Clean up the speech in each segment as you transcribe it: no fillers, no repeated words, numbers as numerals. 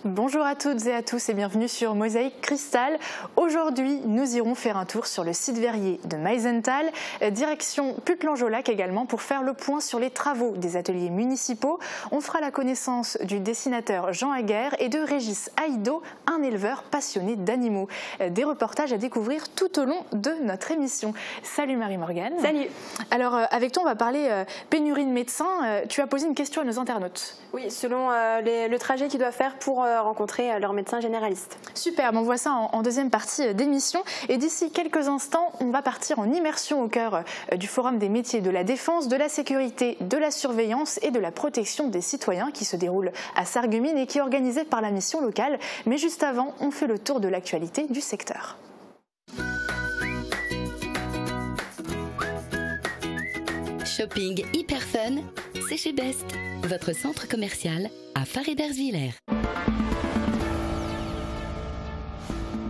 Bonjour à toutes et à tous et bienvenue sur Mosaïque Cristal. Aujourd'hui, nous irons faire un tour sur le site verrier de Meisenthal, direction Puttelange-au-Lac également pour faire le point sur les travaux des ateliers municipaux. On fera la connaissance du dessinateur Jean Aguerre et de Régis Haïdo, un éleveur passionné d'animaux. Des reportages à découvrir tout au long de notre émission. Salut Marie-Morgane. Salut. Alors avec toi on va parler pénurie de médecins. Tu as posé une question à nos internautes. Oui, selon le trajet qu'ils doivent faire pour rencontrer leur médecin généraliste. Super, on voit ça en deuxième partie d'émission. Et d'ici quelques instants, on va partir en immersion au cœur du Forum des métiers de la défense, de la sécurité, de la surveillance et de la protection des citoyens qui se déroule à Sarreguemines et qui est organisé par la mission locale. Mais juste avant, on fait le tour de l'actualité du secteur. Shopping hyper fun, c'est chez Best, votre centre commercial à Faré-d'Ersviller.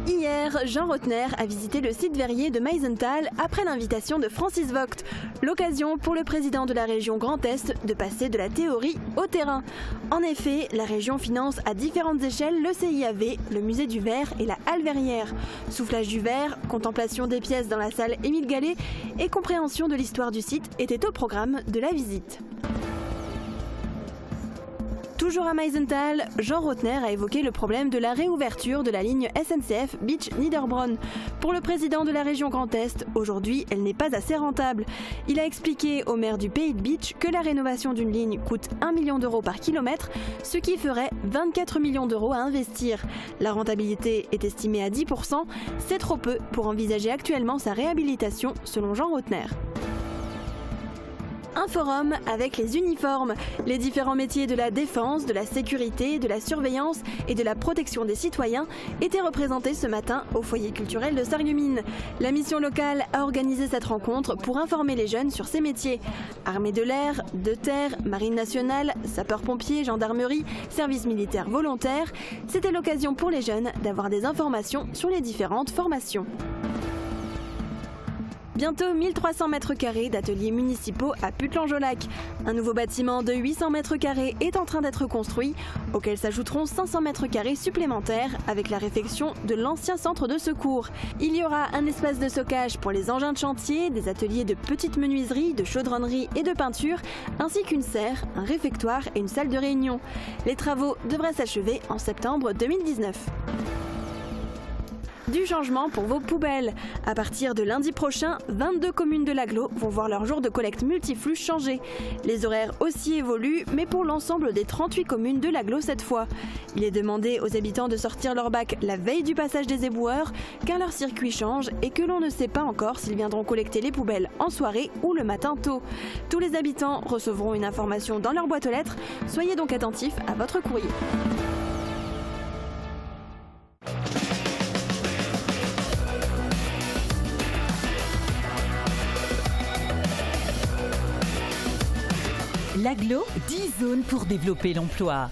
Hier, Jean Rotner a visité le site verrier de Meisenthal après l'invitation de Francis Vogt. L'occasion pour le président de la région Grand Est de passer de la théorie au terrain. En effet, la région finance à différentes échelles le CIAV, le musée du verre et la halle verrière. Soufflage du verre, contemplation des pièces dans la salle Émile Gallet et compréhension de l'histoire du site étaient au programme de la visite. Toujours à Meisenthal, Jean Rotner a évoqué le problème de la réouverture de la ligne SNCF Beach-Niederbronn. Pour le président de la région Grand Est, aujourd'hui, elle n'est pas assez rentable. Il a expliqué au maire du Pays de Beach que la rénovation d'une ligne coûte 1 million d'euros par kilomètre, ce qui ferait 24 millions d'euros à investir. La rentabilité est estimée à 10%, c'est trop peu pour envisager actuellement sa réhabilitation, selon Jean Rotner. Un forum avec les uniformes. Les différents métiers de la défense, de la sécurité, de la surveillance et de la protection des citoyens étaient représentés ce matin au foyer culturel de Sarreguemines. La mission locale a organisé cette rencontre pour informer les jeunes sur ces métiers. Armée de l'air, de terre, marine nationale, sapeurs-pompiers, gendarmerie, service militaire volontaire. C'était l'occasion pour les jeunes d'avoir des informations sur les différentes formations. Bientôt 1300 mètres carrés d'ateliers municipaux à Puttelange-au-Lac. Un nouveau bâtiment de 800 mètres carrés est en train d'être construit, auquel s'ajouteront 500 mètres carrés supplémentaires avec la réfection de l'ancien centre de secours. Il y aura un espace de stockage pour les engins de chantier, des ateliers de petite menuiserie, de chaudronnerie et de peinture, ainsi qu'une serre, un réfectoire et une salle de réunion. Les travaux devraient s'achever en septembre 2019. Du changement pour vos poubelles. À partir de lundi prochain, 22 communes de l'Agglo vont voir leur jour de collecte multiflux changer. Les horaires aussi évoluent, mais pour l'ensemble des 38 communes de l'Agglo cette fois. Il est demandé aux habitants de sortir leur bac la veille du passage des éboueurs, car leur circuit change et que l'on ne sait pas encore s'ils viendront collecter les poubelles en soirée ou le matin tôt. Tous les habitants recevront une information dans leur boîte aux lettres, soyez donc attentifs à votre courrier. L'Agglo, 10 zones pour développer l'emploi.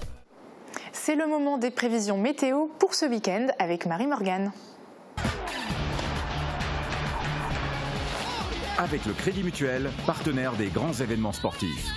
C'est le moment des prévisions météo pour ce week-end avec Marie-Morgane. Avec le Crédit Mutuel, partenaire des grands événements sportifs.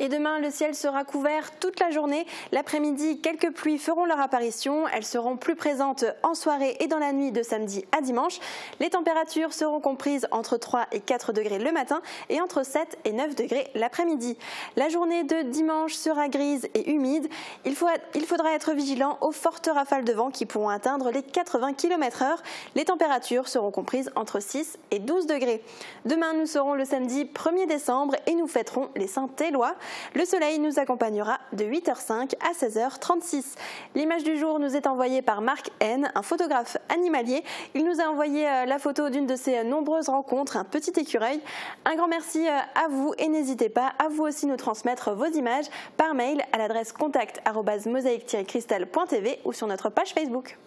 Et demain, le ciel sera couvert toute la journée. L'après-midi, quelques pluies feront leur apparition. Elles seront plus présentes en soirée et dans la nuit de samedi à dimanche. Les températures seront comprises entre 3 et 4 degrés le matin et entre 7 et 9 degrés l'après-midi. La journée de dimanche sera grise et humide. Il faudra être vigilant aux fortes rafales de vent qui pourront atteindre les 80 km/h. Les températures seront comprises entre 6 et 12 degrés. Demain, nous serons le samedi 1er décembre et nous fêterons les Saints-Éloi. Le soleil nous accompagnera de 8h05 à 16h36. L'image du jour nous est envoyée par Marc N, un photographe animalier. Il nous a envoyé la photo d'une de ses nombreuses rencontres, un petit écureuil. Un grand merci à vous et n'hésitez pas à vous aussi nous transmettre vos images par mail à l'adresse contact@mosaïque-cristal.tv ou sur notre page Facebook.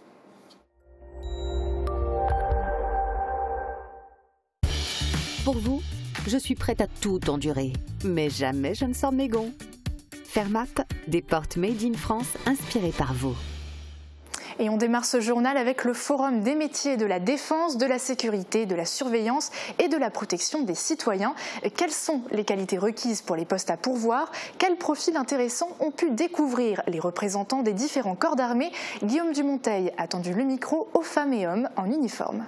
Pour vous, je suis prête à tout endurer, mais jamais je ne sors mes gonds. Fermat, des portes made in France inspirées par vous. Et on démarre ce journal avec le Forum des métiers de la défense, de la sécurité, de la surveillance et de la protection des citoyens. Quelles sont les qualités requises pour les postes à pourvoir? Quels profils intéressants ont pu découvrir les représentants des différents corps d'armée? Guillaume Dumonteil a tendu le micro aux femmes et hommes en uniforme.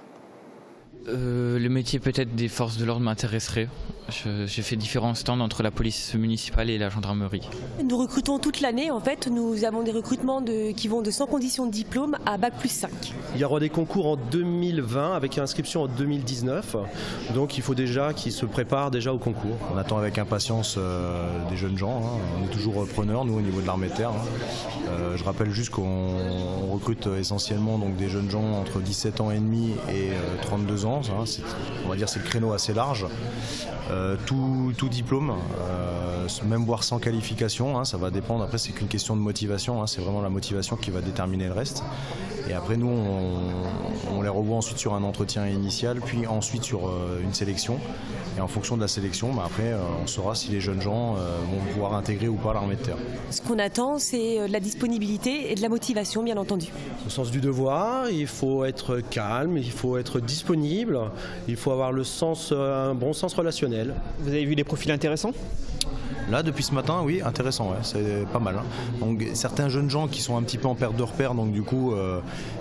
Le métier peut-être des forces de l'ordre m'intéresserait. J'ai fait différents stands entre la police municipale et la gendarmerie. Nous recrutons toute l'année. En fait, nous avons des recrutements qui vont de sans condition de diplôme à Bac+5. Il y aura des concours en 2020 avec inscription en 2019. Donc il faut déjà qu'ils se préparent déjà au concours. On attend avec impatience des jeunes gens. On est toujours preneurs, nous, au niveau de l'armée de terre. Je rappelle juste qu'on recrute essentiellement donc, des jeunes gens entre 17 ans et demi et 32 ans. On va dire c'est le créneau assez large. Tout diplôme, même voire sans qualification, ça va dépendre. Après, c'est qu'une question de motivation. C'est vraiment la motivation qui va déterminer le reste. Et après, nous, on les revoit ensuite sur un entretien initial, puis ensuite sur une sélection. Et en fonction de la sélection, après, on saura si les jeunes gens vont pouvoir intégrer ou pas l'armée de terre. Ce qu'on attend, c'est de la disponibilité et de la motivation, bien entendu. Au sens du devoir, il faut être calme, il faut être disponible, il faut avoir un bon sens relationnel. Vous avez vu des profils intéressants ? Là, depuis ce matin, oui, intéressant, ouais, c'est pas mal. Donc, certains jeunes gens qui sont un petit peu en perte de repère, donc du coup,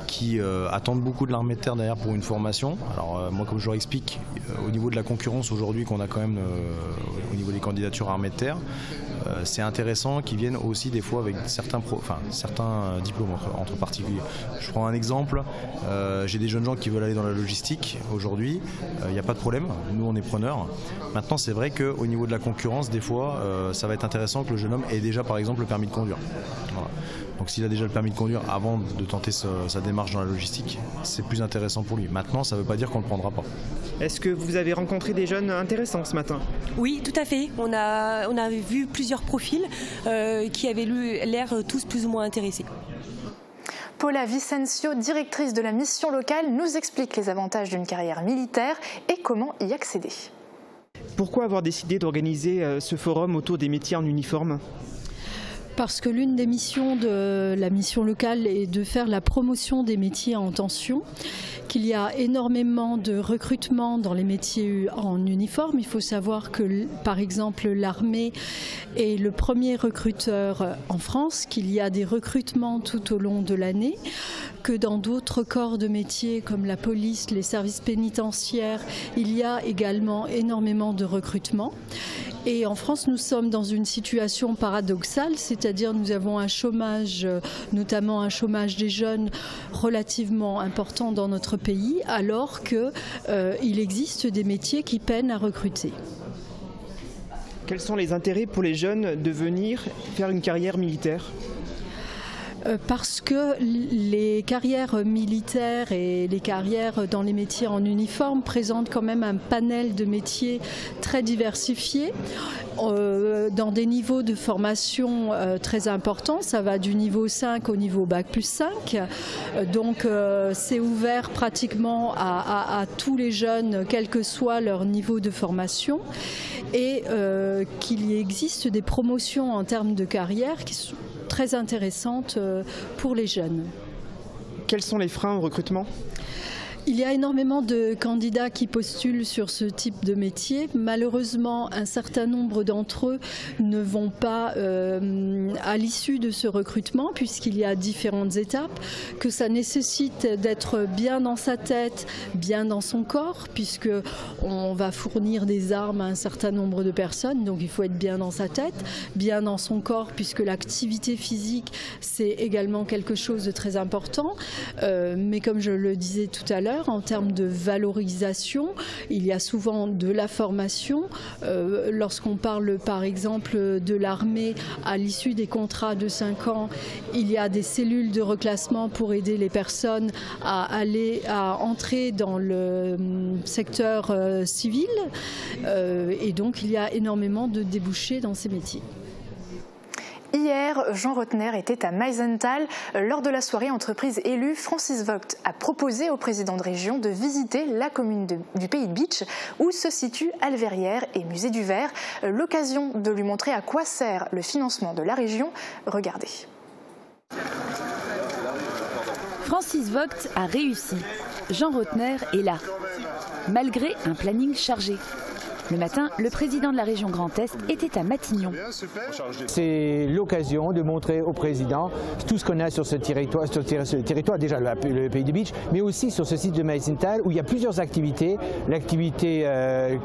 qui attendent beaucoup de l'armée de terre derrière pour une formation. Alors, moi, comme je leur explique, au niveau de la concurrence aujourd'hui qu'on a quand même au niveau des candidatures armée de terre, c'est intéressant qu'ils viennent aussi des fois avec certains diplômes entre particuliers. Je prends un exemple, j'ai des jeunes gens qui veulent aller dans la logistique aujourd'hui, il n'y a pas de problème, nous on est preneurs. Maintenant c'est vrai qu'au niveau de la concurrence, des fois ça va être intéressant que le jeune homme ait déjà par exemple le permis de conduire. Voilà. Donc s'il a déjà le permis de conduire avant de tenter sa démarche dans la logistique, c'est plus intéressant pour lui. Maintenant ça ne veut pas dire qu'on ne le prendra pas. Est-ce que vous avez rencontré des jeunes intéressants ce matin? Oui, tout à fait. On a vu plusieurs profils qui avaient l'air tous plus ou moins intéressés. Paula Vicencio, directrice de la mission locale, nous explique les avantages d'une carrière militaire et comment y accéder. Pourquoi avoir décidé d'organiser ce forum autour des métiers en uniforme ? Parce que l'une des missions de la mission locale est de faire la promotion des métiers en tension, qu'il y a énormément de recrutement dans les métiers en uniforme. Il faut savoir que, par exemple, l'armée est le premier recruteur en France, qu'il y a des recrutements tout au long de l'année, que dans d'autres corps de métiers comme la police, les services pénitentiaires, il y a également énormément de recrutement. Et en France, nous sommes dans une situation paradoxale, c'est-à-dire nous avons un chômage, notamment un chômage des jeunes relativement important dans notre pays, alors qu'il existe des métiers qui peinent à recruter. Quels sont les intérêts pour les jeunes de venir faire une carrière militaire ? Parce que les carrières militaires et les carrières dans les métiers en uniforme présentent quand même un panel de métiers très diversifiés, dans des niveaux de formation très importants. Ça va du niveau 5 au niveau Bac+5. Donc c'est ouvert pratiquement à tous les jeunes, quel que soit leur niveau de formation. Et qu'il y existe des promotions en termes de carrière qui sont très intéressantes pour les jeunes. Quels sont les freins au recrutement ? Il y a énormément de candidats qui postulent sur ce type de métier. Malheureusement, un certain nombre d'entre eux ne vont pas à l'issue de ce recrutement, puisqu'il y a différentes étapes, que ça nécessite d'être bien dans sa tête, bien dans son corps, puisqu'on va fournir des armes à un certain nombre de personnes, donc il faut être bien dans sa tête, bien dans son corps, puisque l'activité physique, c'est également quelque chose de très important. Mais comme je le disais tout à l'heure, en termes de valorisation, il y a souvent de la formation. Lorsqu'on parle par exemple de l'armée, à l'issue des contrats de 5 ans, il y a des cellules de reclassement pour aider les personnes à entrer dans le secteur civil. Et donc il y a énormément de débouchés dans ces métiers. Hier, Jean Rotner était à Meisenthal. Lors de la soirée entreprise élue, Francis Vogt a proposé au président de région de visiter la commune du Pays de Bitche, où se situent Alverrières et Musée du Verre. L'occasion de lui montrer à quoi sert le financement de la région. Regardez. Francis Vogt a réussi. Jean Rotner est là, malgré un planning chargé. Le matin, le président de la région Grand Est était à Matignon. C'est l'occasion de montrer au président tout ce qu'on a sur ce territoire, déjà le Pays de Bitche, mais aussi sur ce site de Meisenthal où il y a plusieurs activités. L'activité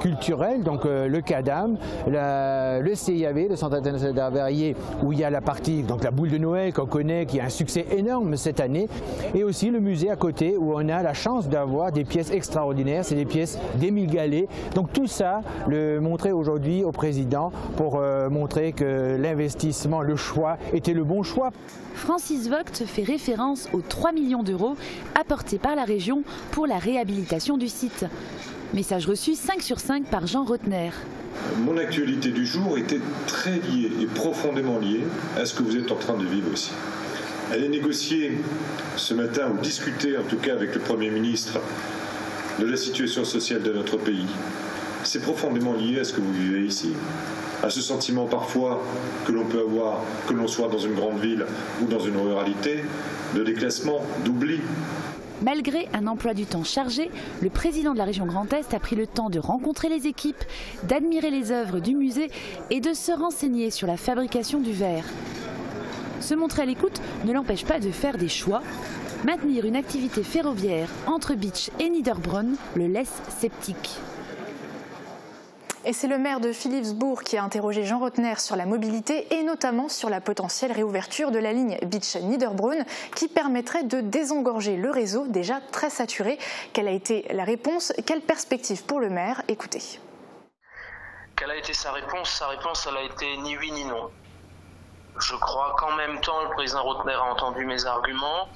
culturelle, donc le CADAM, le CIAV, le Centre international d'art varié, où il y a la partie, donc la boule de Noël qu'on connaît, qui a un succès énorme cette année, et aussi le musée à côté où on a la chance d'avoir des pièces extraordinaires, c'est des pièces d'Émile Gallet. Donc tout ça, le montrer aujourd'hui au président pour montrer que l'investissement, le choix était le bon choix. Francis Vogt fait référence aux 3 millions d'euros apportés par la région pour la réhabilitation du site. Message reçu 5 sur 5 par Jean Rotner. Mon actualité du jour était très liée et profondément liée à ce que vous êtes en train de vivre aussi. Aller négocier ce matin, ou discuter en tout cas avec le Premier ministre de la situation sociale de notre pays, c'est profondément lié à ce que vous vivez ici, à ce sentiment parfois que l'on peut avoir, que l'on soit dans une grande ville ou dans une ruralité, de déclassement, d'oubli. Malgré un emploi du temps chargé, le président de la région Grand Est a pris le temps de rencontrer les équipes, d'admirer les œuvres du musée et de se renseigner sur la fabrication du verre. Se montrer à l'écoute ne l'empêche pas de faire des choix. Maintenir une activité ferroviaire entre Bitche et Niederbronn le laisse sceptique. Et c'est le maire de Philipsbourg qui a interrogé Jean Rotner sur la mobilité et notamment sur la potentielle réouverture de la ligne Bitche-Niederbronn qui permettrait de désengorger le réseau déjà très saturé. Quelle a été la réponse? Quelle perspective pour le maire? Écoutez. Quelle a été sa réponse? Sa réponse, elle a été ni oui ni non. Je crois qu'en même temps, le président Rotner a entendu mes arguments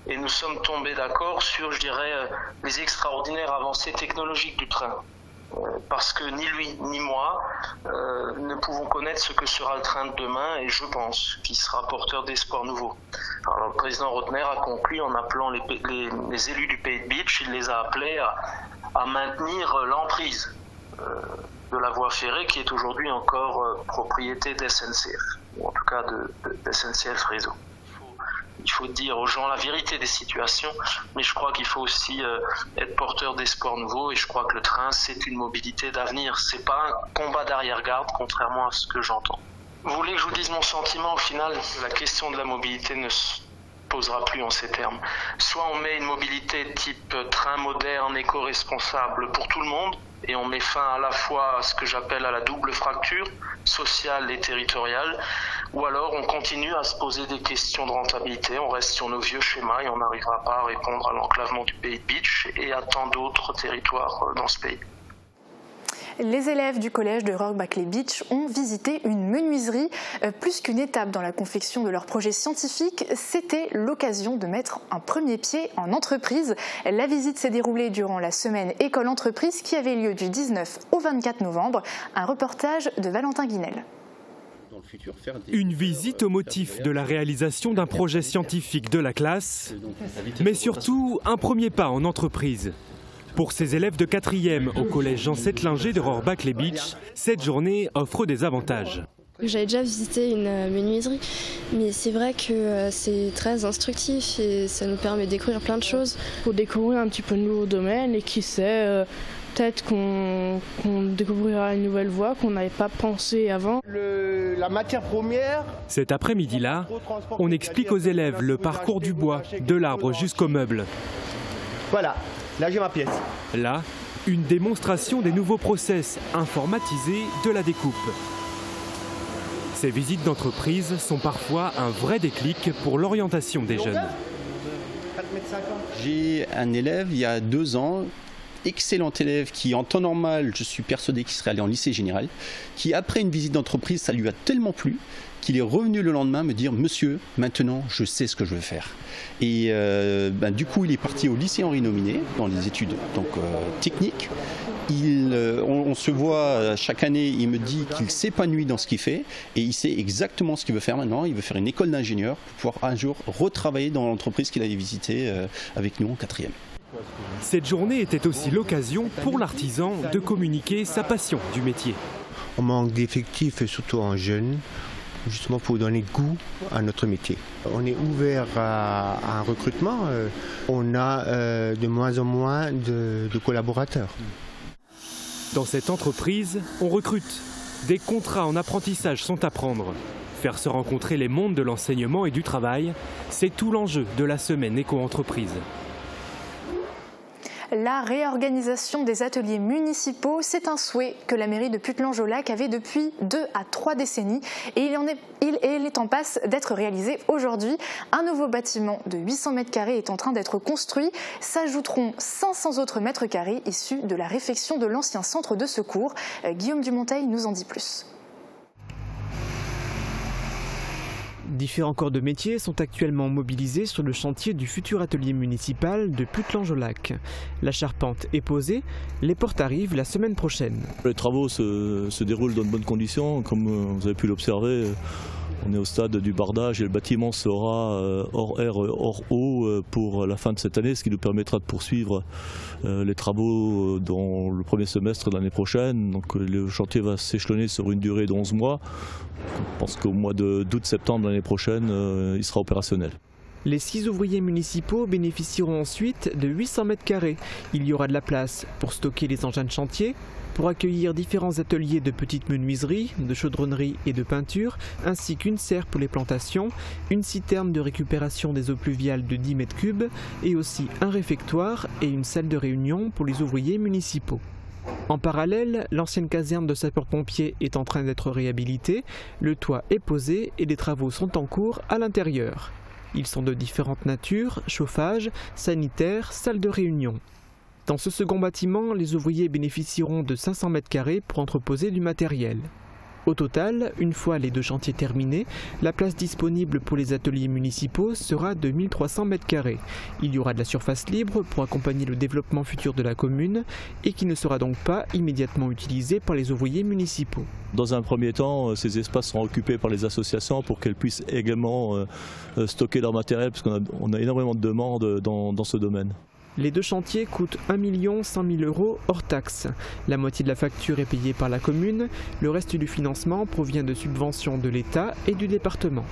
et nous sommes tombés d'accord sur, je dirais, les extraordinaires avancées technologiques du train. Parce que ni lui ni moi ne pouvons connaître ce que sera le train de demain et je pense qu'il sera porteur d'espoir nouveau. Alors le président Rotner a conclu en appelant les élus du Pays de Bitche, il les a appelés à maintenir l'emprise de la voie ferrée qui est aujourd'hui encore propriété d'SNCF, ou en tout cas de SNCF Réseau. Il faut dire aux gens la vérité des situations, mais je crois qu'il faut aussi être porteur d'espoir nouveau et je crois que le train, c'est une mobilité d'avenir. C'est pas un combat d'arrière-garde, contrairement à ce que j'entends. Vous voulez que je vous dise mon sentiment? Au final, la question de la mobilité ne se posera plus en ces termes. Soit on met une mobilité type train moderne, éco-responsable pour tout le monde, et on met fin à la fois à ce que j'appelle à la double fracture, sociale et territoriale, ou alors on continue à se poser des questions de rentabilité, on reste sur nos vieux schémas et on n'arrivera pas à répondre à l'enclavement du Pays de Bitche et à tant d'autres territoires dans ce pays. Les élèves du collège de Rohrbach-les-Bitches ont visité une menuiserie. Plus qu'une étape dans la confection de leur projet scientifique, c'était l'occasion de mettre un premier pied en entreprise. La visite s'est déroulée durant la semaine École-Entreprise qui avait lieu du 19 au 24 novembre. Un reportage de Valentin Guinel. Une visite au motif de la réalisation d'un projet scientifique de la classe, mais surtout un premier pas en entreprise. Pour ces élèves de 4e au collège Jean Settlinger de Rohrbach-les-Bitches, cette journée offre des avantages. J'avais déjà visité une menuiserie, mais c'est vrai que c'est très instructif et ça nous permet de découvrir plein de choses. Pour découvrir un petit peu de nouveaux domaines et qui sait, peut-être qu'on découvrira une nouvelle voie qu'on n'avait pas pensé avant. La matière première. Cet après-midi-là, on explique aux élèves le parcours du bois, de l'arbre jusqu'au meuble. Voilà. Là, j'ai ma pièce. Là, une démonstration des nouveaux process informatisés de la découpe. Ces visites d'entreprise sont parfois un vrai déclic pour l'orientation des jeunes. J'ai un élève, il y a 2 ans, excellent élève qui, en temps normal, je suis persuadé qu'il serait allé en lycée général, qui, après une visite d'entreprise, ça lui a tellement plu qu'il est revenu le lendemain me dire « Monsieur, maintenant, je sais ce que je veux faire ». Et du coup, il est parti au lycée Henri Nominé, dans les études techniques. On se voit chaque année, il me dit qu'il s'épanouit dans ce qu'il fait et il sait exactement ce qu'il veut faire maintenant. Il veut faire une école d'ingénieur pour pouvoir un jour retravailler dans l'entreprise qu'il avait visitée avec nous en 4e. Cette journée était aussi l'occasion pour l'artisan de communiquer sa passion du métier. On manque d'effectifs, surtout en jeunes. justement pour donner goût à notre métier. On est ouvert à un recrutement, on a de moins en moins de collaborateurs. Dans cette entreprise, on recrute. Des contrats en apprentissage sont à prendre. Faire se rencontrer les mondes de l'enseignement et du travail, c'est tout l'enjeu de la semaine éco-entreprise. La réorganisation des ateliers municipaux, c'est un souhait que la mairie de Putelange-au-Lac avait depuis 2 à 3 décennies et il est en passe d'être réalisé aujourd'hui. Un nouveau bâtiment de 800 mètres carrés est en train d'être construit. S'ajouteront 500 autres mètres carrés issus de la réfection de l'ancien centre de secours. Guillaume Dumonteil nous en dit plus. Différents corps de métier sont actuellement mobilisés sur le chantier du futur atelier municipal de Putelange-au-Lac. La charpente est posée, les portes arrivent la semaine prochaine. Les travaux se déroulent dans de bonnes conditions, comme vous avez pu l'observer. On est au stade du bardage et le bâtiment sera hors air, hors eau pour la fin de cette année, ce qui nous permettra de poursuivre les travaux dans le premier semestre de l'année prochaine. Donc le chantier va s'échelonner sur une durée de 11 mois. Je pense qu'au mois d'août-septembre l'année prochaine, il sera opérationnel. Les 6 ouvriers municipaux bénéficieront ensuite de 800 mètres carrés. Il y aura de la place pour stocker les engins de chantier, pour accueillir différents ateliers de petites menuiseries, de chaudronnerie et de peinture, ainsi qu'une serre pour les plantations, une citerne de récupération des eaux pluviales de 10 mètres cubes et aussi un réfectoire et une salle de réunion pour les ouvriers municipaux. En parallèle, l'ancienne caserne de sapeurs-pompiers est en train d'être réhabilitée, le toit est posé et des travaux sont en cours à l'intérieur. Ils sont de différentes natures, chauffage, sanitaire, salle de réunion. Dans ce second bâtiment, les ouvriers bénéficieront de 500 mètres carrés pour entreposer du matériel. Au total, une fois les 2 chantiers terminés, la place disponible pour les ateliers municipaux sera de 1300 mètres carrés. Il y aura de la surface libre pour accompagner le développement futur de la commune et qui ne sera donc pas immédiatement utilisée par les ouvriers municipaux. Dans un premier temps, ces espaces seront occupés par les associations pour qu'elles puissent également stocker leur matériel, parce qu'on a énormément de demandes dans ce domaine. Les 2 chantiers coûtent 1 100 000 € hors taxe. La moitié de la facture est payée par la commune, le reste du financement provient de subventions de l'État et du département.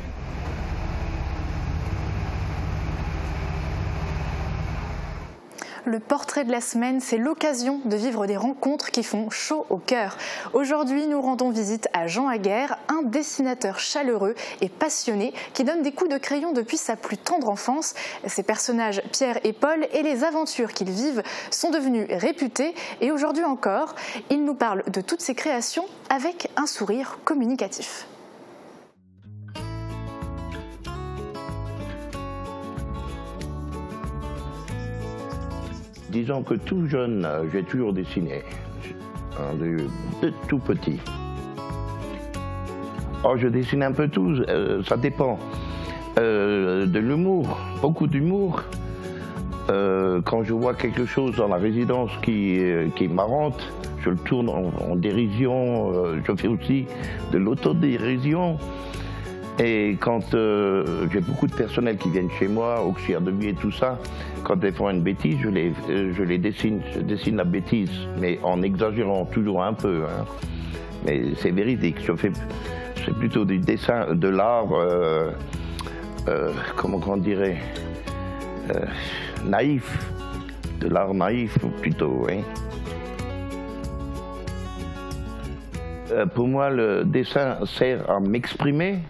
Le portrait de la semaine, c'est l'occasion de vivre des rencontres qui font chaud au cœur. Aujourd'hui, nous rendons visite à Jean Aguerre, un dessinateur chaleureux et passionné qui donne des coups de crayon depuis sa plus tendre enfance. Ses personnages Pierre et Paul et les aventures qu'ils vivent sont devenus réputés et aujourd'hui encore, il nous parle de toutes ses créations avec un sourire communicatif. Disons que tout jeune, j'ai toujours dessiné, de tout petit. Oh, je dessine un peu tout, ça dépend. De l'humour, beaucoup d'humour. Quand je vois quelque chose dans la résidence qui est marrante, je le tourne en dérision. Je fais aussi de l'autodérision. Et quand j'ai beaucoup de personnel qui viennent chez moi, auxiliaires de vie et tout ça, quand ils font une bêtise, je les dessine. Je dessine la bêtise, mais en exagérant toujours un peu. Hein. Mais c'est véridique. C'est plutôt du dessin, de l'art, comment on dirait, naïf. De l'art naïf plutôt. Hein. Pour moi, le dessin sert à m'exprimer,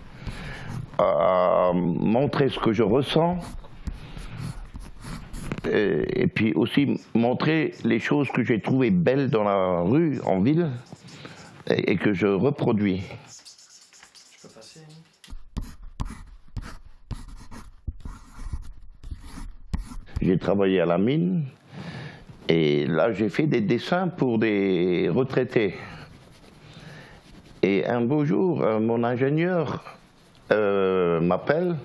à montrer ce que je ressens et puis aussi montrer les choses que j'ai trouvées belles dans la rue, en ville et que je reproduis. J'ai travaillé à la mine et là j'ai fait des dessins pour des retraités. Et un beau jour, mon ingénieur m'appelle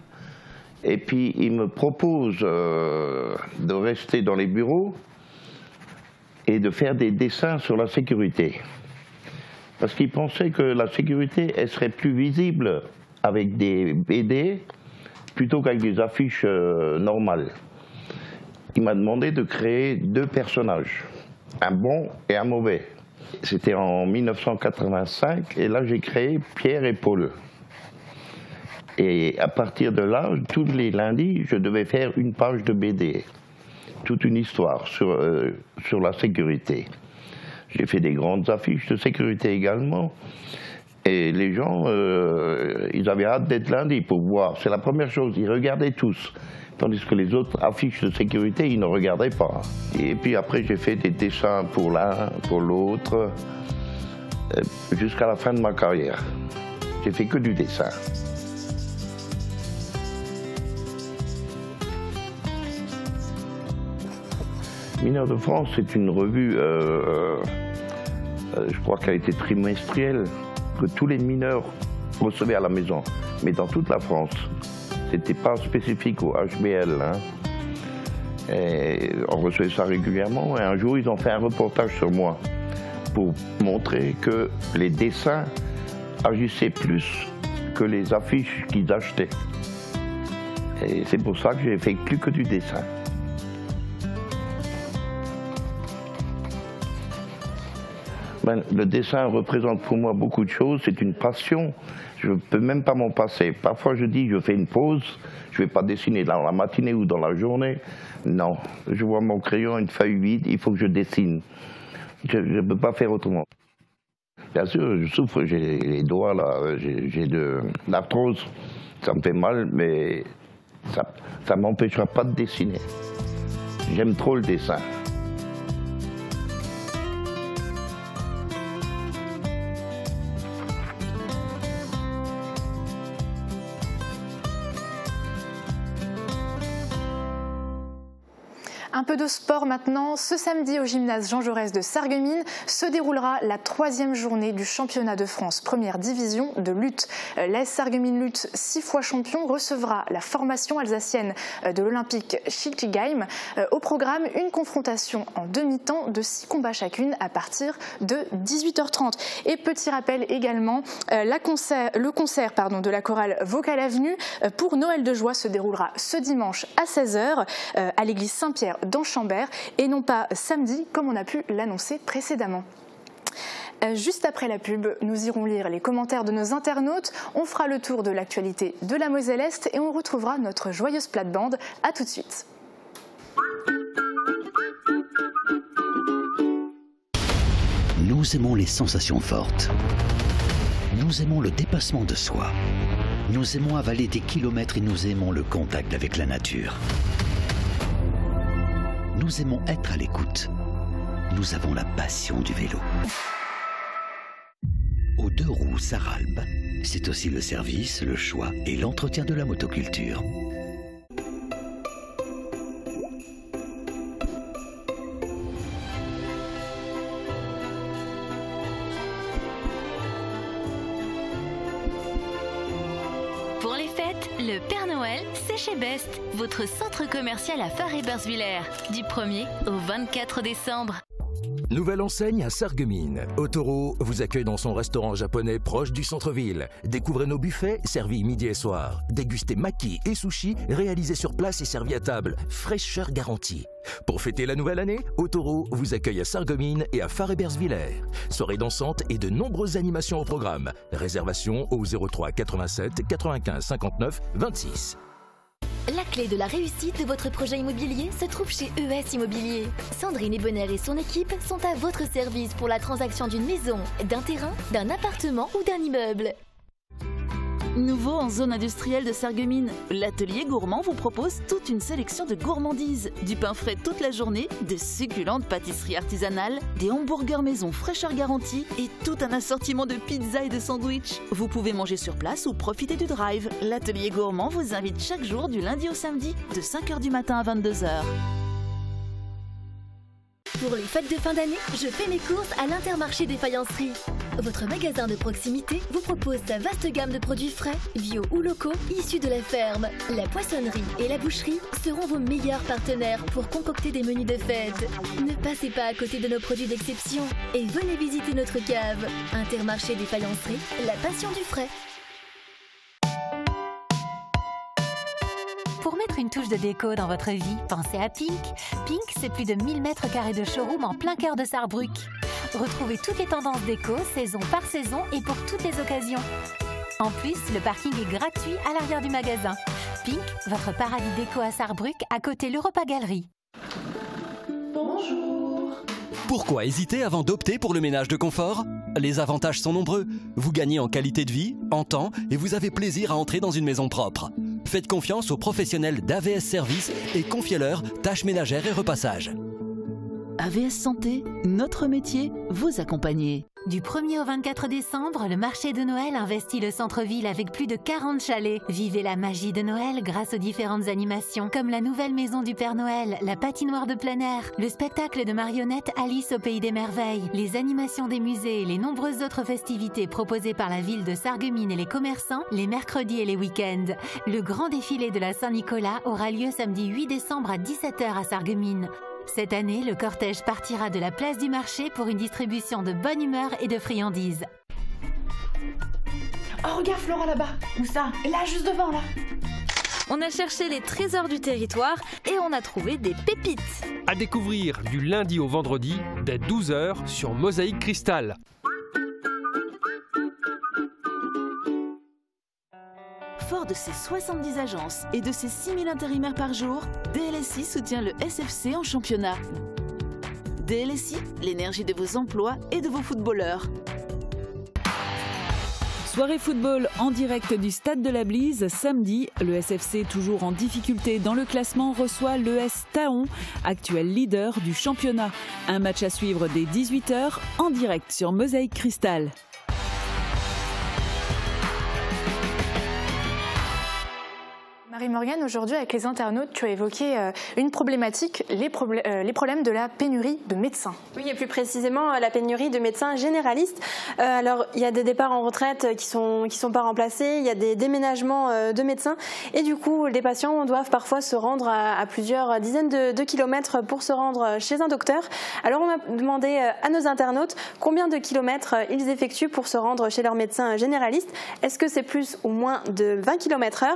et puis il me propose de rester dans les bureaux et de faire des dessins sur la sécurité. Parce qu'il pensait que la sécurité, elle serait plus visible avec des BD plutôt qu'avec des affiches normales. Il m'a demandé de créer 2 personnages, un bon et un mauvais. C'était en 1985 et là j'ai créé Pierre et Paul. Et à partir de là, tous les lundis, je devais faire une page de BD. Toute une histoire sur la sécurité. J'ai fait des grandes affiches de sécurité également. Et les gens, ils avaient hâte d'être lundi pour voir. C'est la première chose, ils regardaient tous. Tandis que les autres affiches de sécurité, ils ne regardaient pas. Et puis après, j'ai fait des dessins pour l'un, pour l'autre, jusqu'à la fin de ma carrière. J'ai fait que du dessin. Mineurs de France, c'est une revue, je crois qu'elle était trimestrielle, que tous les mineurs recevaient à la maison, mais dans toute la France. C'était pas spécifique au HBL. Hein. Et on recevait ça régulièrement, et un jour, ils ont fait un reportage sur moi pour montrer que les dessins agissaient plus que les affiches qu'ils achetaient. Et c'est pour ça que j'ai fait plus que du dessin. Ben, le dessin représente pour moi beaucoup de choses, c'est une passion, je ne peux même pas m'en passer. Parfois je dis je fais une pause, je ne vais pas dessiner dans la matinée ou dans la journée. Non, je vois mon crayon, une feuille vide, il faut que je dessine. Je ne peux pas faire autrement. Bien sûr, je souffre, j'ai les doigts là, j'ai de l'arthrose, ça me fait mal, mais ça ne m'empêchera pas de dessiner. J'aime trop le dessin. Un peu de sport maintenant. Ce samedi au gymnase Jean Jaurès de Sarreguemines se déroulera la 3e journée du championnat de France première division de lutte. L'AS Sarreguemines Lutte, 6 fois champion, recevra la formation alsacienne de l'Olympique Schiltigheim. Au programme, une confrontation en demi-temps de 6 combats chacune à partir de 18h30. Et petit rappel également, le concert de la chorale Vocale Avenue pour Noël de Joie se déroulera ce dimanche à 16h à l'église Saint-Pierre dans Chambert et non pas samedi comme on a pu l'annoncer précédemment. Juste après la pub, nous irons lire les commentaires de nos internautes, on fera le tour de l'actualité de la Moselle-Est et on retrouvera notre joyeuse plate-bande. A tout de suite. Nous aimons les sensations fortes. Nous aimons le dépassement de soi. Nous aimons avaler des kilomètres et nous aimons le contact avec la nature. Nous aimons être à l'écoute. Nous avons la passion du vélo. Aux 2 roues Saralbe, c'est aussi le service, le choix et l'entretien de la motoculture. Pour les fêtes, le Père Noël, c'est chez Best, votre centre commercial à Phare-et-Bersviller, du 1er au 24 décembre. Nouvelle enseigne à Sarreguemines. Otoro vous accueille dans son restaurant japonais proche du centre-ville. Découvrez nos buffets servis midi et soir. Dégustez maki et sushi réalisés sur place et servis à table. Fraîcheur garantie. Pour fêter la nouvelle année, Otoro vous accueille à Sarreguemines et à Phare-et-Bersviller. Soirée dansante et de nombreuses animations au programme. Réservation au 03 87 95 59 26. La clé de la réussite de votre projet immobilier se trouve chez ES Immobilier. Sandrine Ebonner et son équipe sont à votre service pour la transaction d'une maison, d'un terrain, d'un appartement ou d'un immeuble. Nouveau en zone industrielle de Sarreguemines, l'atelier gourmand vous propose toute une sélection de gourmandises. Du pain frais toute la journée, de succulentes pâtisseries artisanales, des hamburgers maison fraîcheur garantie et tout un assortiment de pizzas et de sandwichs. Vous pouvez manger sur place ou profiter du drive. L'atelier gourmand vous invite chaque jour du lundi au samedi de 5h du matin à 22h. Pour les fêtes de fin d'année, je fais mes courses à l'Intermarché des faïenceries. Votre magasin de proximité vous propose sa vaste gamme de produits frais, bio ou locaux, issus de la ferme. La poissonnerie et la boucherie seront vos meilleurs partenaires pour concocter des menus de fête. Ne passez pas à côté de nos produits d'exception et venez visiter notre cave. Intermarché des faïenceries, la passion du frais. Pour mettre une touche de déco dans votre vie, pensez à Pink. Pink, c'est plus de 1000 mètres carrés de showroom en plein cœur de Sarrebruck. Retrouvez toutes les tendances déco, saison par saison et pour toutes les occasions. En plus, le parking est gratuit à l'arrière du magasin. Pink, votre paradis déco à Sarrebruck, à côté l'Europa Galerie. Bonjour. Pourquoi hésiter avant d'opter pour le ménage de confort? Les avantages sont nombreux. Vous gagnez en qualité de vie, en temps et vous avez plaisir à entrer dans une maison propre. Faites confiance aux professionnels d'AVS Service et confiez-leur tâches ménagères et repassage. AVS Santé, notre métier, vous accompagner. Du 1er au 24 décembre, le marché de Noël investit le centre-ville avec plus de 40 chalets. Vivez la magie de Noël grâce aux différentes animations, comme la nouvelle maison du Père Noël, la patinoire de plein air, le spectacle de marionnettes Alice au Pays des Merveilles, les animations des musées et les nombreuses autres festivités proposées par la ville de Sarreguemines et les commerçants, les mercredis et les week-ends. Le grand défilé de la Saint-Nicolas aura lieu samedi 8 décembre à 17 h à Sarreguemines. Cette année, le cortège partira de la place du marché pour une distribution de bonne humeur et de friandises. Oh, regarde Flora là-bas. Où ça? Là, juste devant, là. On a cherché les trésors du territoire et on a trouvé des pépites. À découvrir du lundi au vendredi dès 12 h sur Mosaïque Cristal. Fort de ses 70 agences et de ses 6000 intérimaires par jour, DLSI soutient le SFC en championnat. DLSI, l'énergie de vos emplois et de vos footballeurs. Soirée football en direct du Stade de la Blise samedi. Le SFC, toujours en difficulté dans le classement, reçoit l'ES Taon, actuel leader du championnat. Un match à suivre dès 18 h en direct sur Mosaïque Cristal. Marie-Morgane, aujourd'hui avec les internautes, tu as évoqué une problématique, les problèmes de la pénurie de médecins. Oui, et plus précisément la pénurie de médecins généralistes. Alors, il y a des départs en retraite qui sont pas remplacés, il y a des déménagements de médecins et du coup, les patients doivent parfois se rendre à plusieurs dizaines de kilomètres pour se rendre chez un docteur. Alors, on a demandé à nos internautes combien de kilomètres ils effectuent pour se rendre chez leur médecin généraliste. Est-ce que c'est plus ou moins de 20 km/h?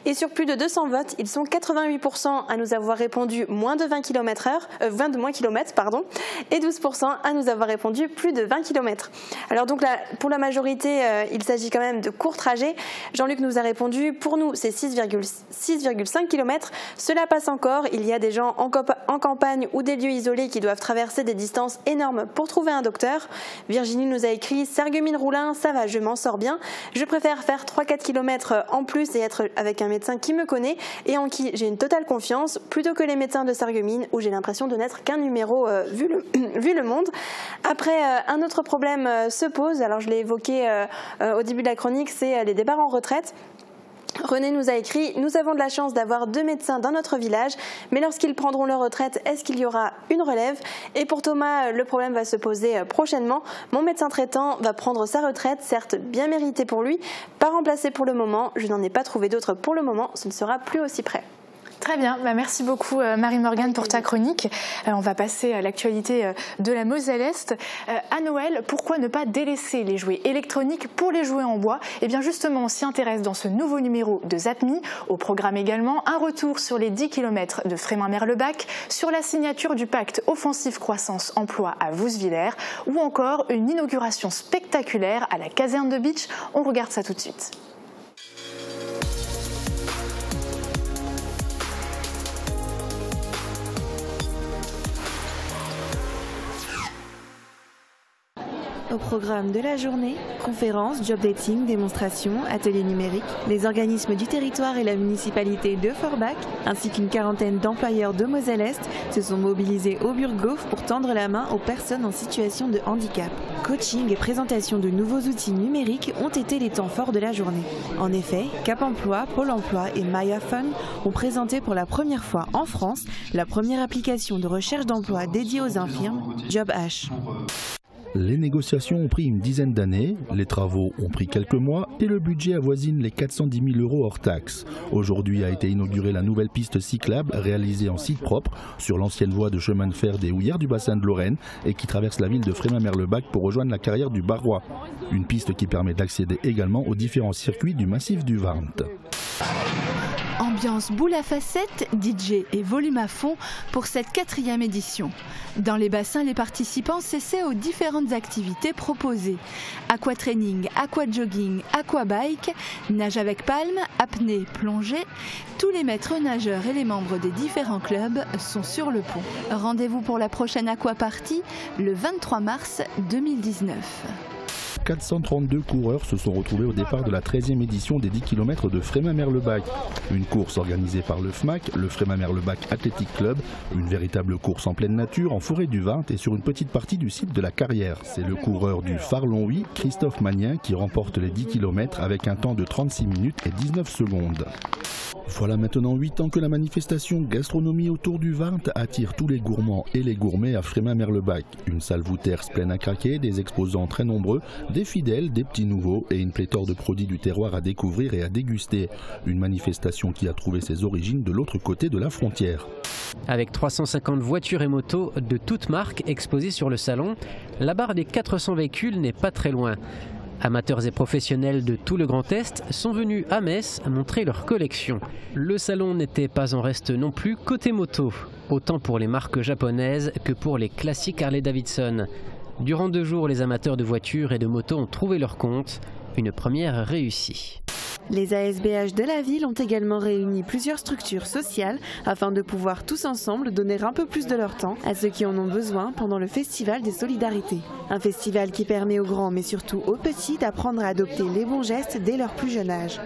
Et sur plus de 200 votes, ils sont 88% à nous avoir répondu moins de 20 km/h, et 12% à nous avoir répondu plus de 20 km. Alors donc là, pour la majorité, il s'agit quand même de courts trajets. Jean-Luc nous a répondu, pour nous c'est 6,5 km. Cela passe encore, il y a des gens en campagne ou des lieux isolés qui doivent traverser des distances énormes pour trouver un docteur. Virginie nous a écrit, Sarreguemines-Roulin, ça va, je m'en sors bien. Je préfère faire 3-4 km en plus et être avec un médecin qui me connaît et en qui j'ai une totale confiance, plutôt que les médecins de Sarreguemines où j'ai l'impression de n'être qu'un numéro vu le monde. Après, un autre problème se pose, alors je l'ai évoqué au début de la chronique, c'est les départs en retraite. René nous a écrit, nous avons de la chance d'avoir 2 médecins dans notre village, mais lorsqu'ils prendront leur retraite, est-ce qu'il y aura une relève? Et pour Thomas, le problème va se poser prochainement. Mon médecin traitant va prendre sa retraite, certes bien méritée pour lui, pas remplacée pour le moment. Je n'en ai pas trouvé d'autre pour le moment, ce ne sera plus aussi près. Très bien, merci beaucoup Marie-Morgane pour ta chronique. On va passer à l'actualité de la Moselle-Est. À Noël, pourquoi ne pas délaisser les jouets électroniques pour les jouets en bois? Eh bien justement, on s'y intéresse dans ce nouveau numéro de ZAPMI. Au programme également, un retour sur les 10 km de Frémin-Merlebach, sur la signature du pacte offensif croissance-emploi à Vousvillers ou encore une inauguration spectaculaire à la caserne de Beach. On regarde ça tout de suite. Au programme de la journée, conférences, job dating, démonstrations, ateliers numériques, les organismes du territoire et la municipalité de Forbach, ainsi qu'une quarantaine d'employeurs de Moselle-Est se sont mobilisés au Burghof pour tendre la main aux personnes en situation de handicap. Coaching et présentation de nouveaux outils numériques ont été les temps forts de la journée. En effet, Cap Emploi, Pôle Emploi et MyAFun ont présenté pour la première fois en France la première application de recherche d'emploi dédiée aux infirmes, JobH. Les négociations ont pris une dizaine d'années, les travaux ont pris quelques mois et le budget avoisine les 410 000 € hors taxes. Aujourd'hui a été inaugurée la nouvelle piste cyclable réalisée en site propre sur l'ancienne voie de chemin de fer des Houillères du bassin de Lorraine et qui traverse la ville de Frémin-Merlebach pour rejoindre la carrière du Barrois. Une piste qui permet d'accéder également aux différents circuits du massif du Warnt. Ambiance boule à facettes, DJ et volume à fond pour cette 4e édition. Dans les bassins, les participants s'essaient aux différentes activités proposées. Aquatraining, aquajogging, aquabike, nage avec palme, apnée, plongée. Tous les maîtres nageurs et les membres des différents clubs sont sur le pont. Rendez-vous pour la prochaine aquaparty le 23 mars 2019. 432 coureurs se sont retrouvés au départ de la 13e édition des 10 km de Frémin-Merlebach. Une course organisée par le FMAC, le Frémin-Merlebach Athletic Club, une véritable course en pleine nature, en forêt du Vint et sur une petite partie du site de la Carrière. C'est le coureur du phare Longwy, Christophe Magnien, qui remporte les 10 km avec un temps de 36 minutes et 19 secondes. Voilà maintenant 8 ans que la manifestation Gastronomie autour du Vint attire tous les gourmands et les gourmets à Frémin-Merlebach. Une salle voûtaire pleine à craquer, des exposants très nombreux, des fidèles, des petits nouveaux et une pléthore de produits du terroir à découvrir et à déguster. Une manifestation qui a trouvé ses origines de l'autre côté de la frontière. Avec 350 voitures et motos de toutes marques exposées sur le salon, la barre des 400 véhicules n'est pas très loin. Amateurs et professionnels de tout le Grand Est sont venus à Metz montrer leur collection. Le salon n'était pas en reste non plus côté moto, autant pour les marques japonaises que pour les classiques Harley-Davidson. Durant 2 jours, les amateurs de voitures et de motos ont trouvé leur compte, une première réussie. Les ASBH de la ville ont également réuni plusieurs structures sociales afin de pouvoir tous ensemble donner un peu plus de leur temps à ceux qui en ont besoin pendant le Festival des Solidarités. Un festival qui permet aux grands mais surtout aux petits d'apprendre à adopter les bons gestes dès leur plus jeune âge.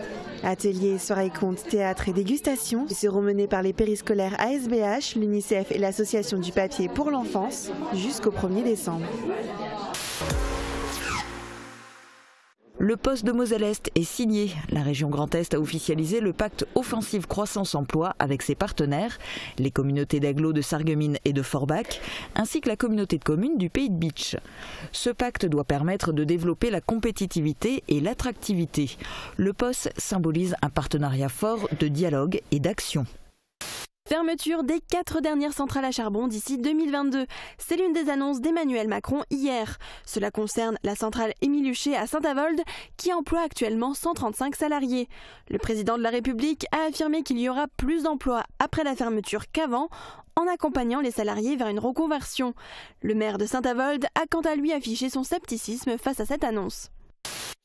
Ateliers, soirées contes, théâtre et dégustations seront menés par les périscolaires ASBH, l'UNICEF et l'Association du papier pour l'enfance jusqu'au 1er décembre. Le poste de Moselle-Est est signé. La région Grand Est a officialisé le pacte Offensive Croissance Emploi avec ses partenaires, les communautés d'agglos de Sarreguemines et de Forbach, ainsi que la communauté de communes du Pays de Bitche. Ce pacte doit permettre de développer la compétitivité et l'attractivité. Le poste symbolise un partenariat fort de dialogue et d'action. Fermeture des 4 dernières centrales à charbon d'ici 2022. C'est l'une des annonces d'Emmanuel Macron hier. Cela concerne la centrale Émile Huchet à Saint-Avold qui emploie actuellement 135 salariés. Le président de la République a affirmé qu'il y aura plus d'emplois après la fermeture qu'avant, en accompagnant les salariés vers une reconversion. Le maire de Saint-Avold a quant à lui affiché son scepticisme face à cette annonce.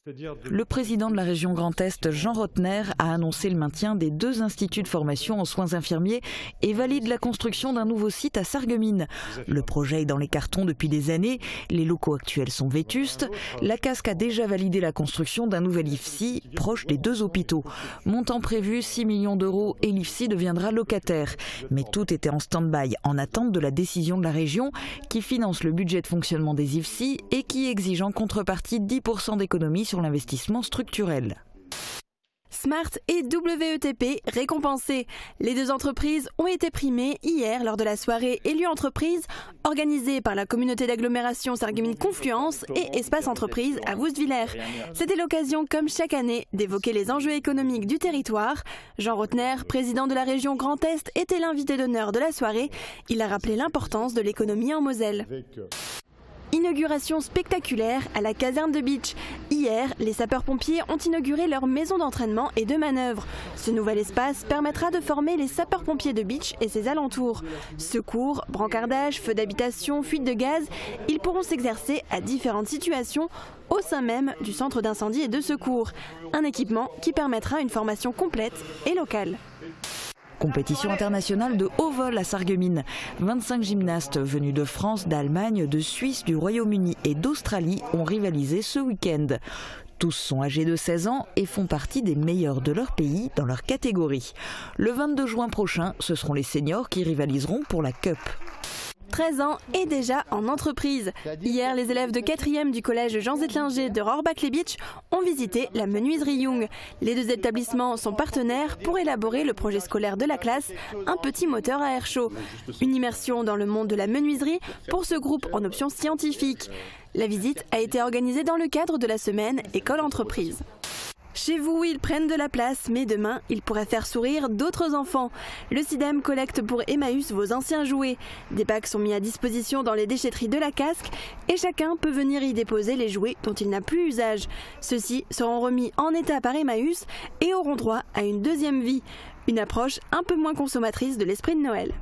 Le président de la région Grand Est, Jean Rotner, a annoncé le maintien des 2 instituts de formation en soins infirmiers et valide la construction d'un nouveau site à Sarreguemines. Le projet est dans les cartons depuis des années, les locaux actuels sont vétustes. La CASC a déjà validé la construction d'un nouvel IFSI proche des 2 hôpitaux. Montant prévu 6 millions d'euros et l'IFSI deviendra locataire. Mais tout était en stand-by en attente de la décision de la région qui finance le budget de fonctionnement des IFSI et qui exige en contrepartie 10% d'économie sur l'investissement structurel. Smart et WETP récompensés. Les 2 entreprises ont été primées hier lors de la soirée Élu Entreprise organisée par la communauté d'agglomération Sarreguemines Confluence et Espace Entreprise à Woustviller. C'était l'occasion, comme chaque année, d'évoquer les enjeux économiques du territoire. Jean Rotner, président de la région Grand Est, était l'invité d'honneur de la soirée. Il a rappelé l'importance de l'économie en Moselle. Inauguration spectaculaire à la caserne de Bitche. Hier, les sapeurs-pompiers ont inauguré leur maison d'entraînement et de manœuvre. Ce nouvel espace permettra de former les sapeurs-pompiers de Bitche et ses alentours. Secours, brancardage, feux d'habitation, fuite de gaz, ils pourront s'exercer à différentes situations au sein même du centre d'incendie et de secours. Un équipement qui permettra une formation complète et locale. Compétition internationale de haut vol à Sarreguemines. 25 gymnastes venus de France, d'Allemagne, de Suisse, du Royaume-Uni et d'Australie ont rivalisé ce week-end. Tous sont âgés de 16 ans et font partie des meilleurs de leur pays dans leur catégorie. Le 22 juin prochain, ce seront les seniors qui rivaliseront pour la Cup. 13 ans et déjà en entreprise. Hier, les élèves de 4e du collège Jean Zetlinger de Rohrbach-les-Bitches ont visité la menuiserie Young. Les 2 établissements sont partenaires pour élaborer le projet scolaire de la classe, un petit moteur à air chaud. Une immersion dans le monde de la menuiserie pour ce groupe en option scientifique. La visite a été organisée dans le cadre de la semaine École Entreprise. Chez vous, ils prennent de la place, mais demain, ils pourraient faire sourire d'autres enfants. Le CIDEM collecte pour Emmaüs vos anciens jouets. Des packs sont mis à disposition dans les déchetteries de la Casque et chacun peut venir y déposer les jouets dont il n'a plus usage. Ceux-ci seront remis en état par Emmaüs et auront droit à une deuxième vie. Une approche un peu moins consommatrice de l'esprit de Noël.